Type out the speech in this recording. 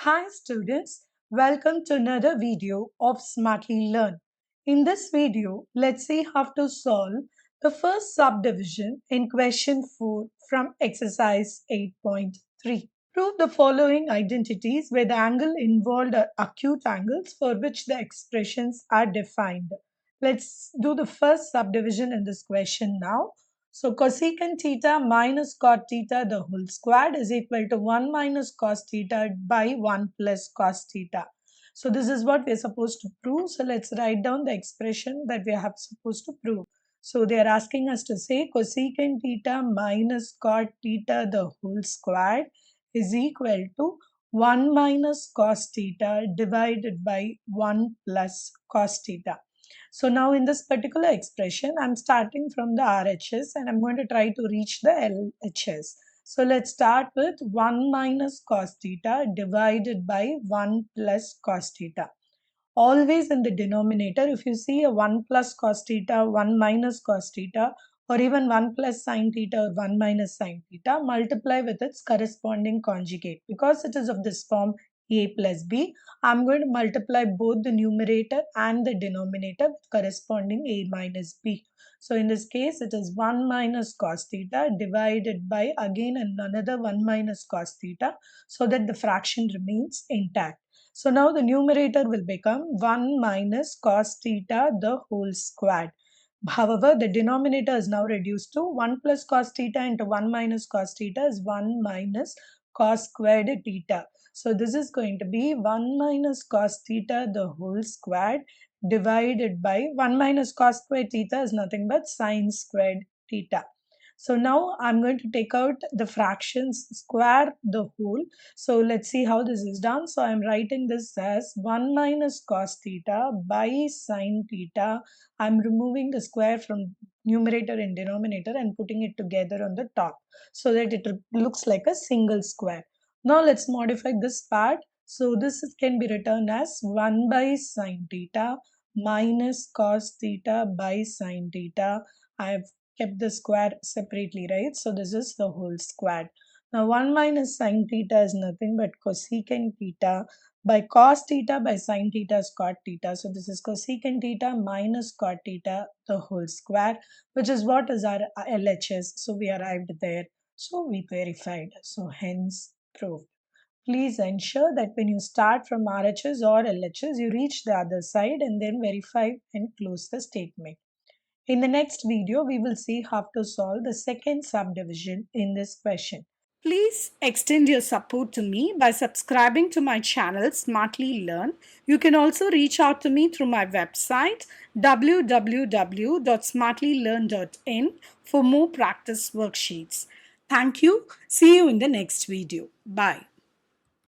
Hi students, welcome to another video of Smartly Learn. In this video, let's see how to solve the first subdivision in question 4 from exercise 8.3. Prove the following identities where the angle involved are acute angles for which the expressions are defined. Let's do the first subdivision in this question now. So cosecant theta minus cot theta the whole squared is equal to 1 minus cos theta by 1 plus cos theta. So this is what we are supposed to prove. So let's write down the expression that we are supposed to prove. So they are asking us to say cosecant theta minus cot theta the whole squared is equal to 1 minus cos theta divided by 1 plus cos theta. So now in this particular expression, I'm starting from the RHS and I'm going to try to reach the LHS. So let's start with 1 minus cos theta divided by 1 plus cos theta. Always in the denominator, if you see a 1 plus cos theta, 1 minus cos theta, or even 1 plus sin theta or 1 minus sin theta, multiply with its corresponding conjugate. Because it is of this form a plus b, I'm going to multiply both the numerator and the denominator with corresponding a minus b. So in this case, it is 1 minus cos theta divided by again another 1 minus cos theta, so that the fraction remains intact. So now the numerator will become 1 minus cos theta the whole squared. However, the denominator is now reduced to 1 plus cos theta into 1 minus cos theta is 1 minus cos squared theta. So this is going to be 1 minus cos theta the whole squared divided by 1 minus cos squared theta is nothing but sin squared theta. So now I'm going to take out the fractions, square the whole. So let's see how this is done. So I'm writing this as 1 minus cos theta by sin theta. I'm removing the square from numerator and denominator and putting it together on the top so that it looks like a single square. Now let's modify this part. So this can be written as 1 by sin theta minus cos theta by sin theta. I have kept the square separately, right? So this is the whole squared. Now 1 minus sin theta is nothing but cosecant theta by cos theta by sin theta is cot theta. So this is cosecant theta minus cot theta the whole square, which is what is our LHS. So we arrived there. So we verified. So hence proved. Please ensure that when you start from RHS or LHS, you reach the other side and then verify and close the statement. In the next video, we will see how to solve the second subdivision in this question. Please extend your support to me by subscribing to my channel Smartly Learn. You can also reach out to me through my website www.smartlylearn.in for more practice worksheets. Thank you. See you in the next video. Bye.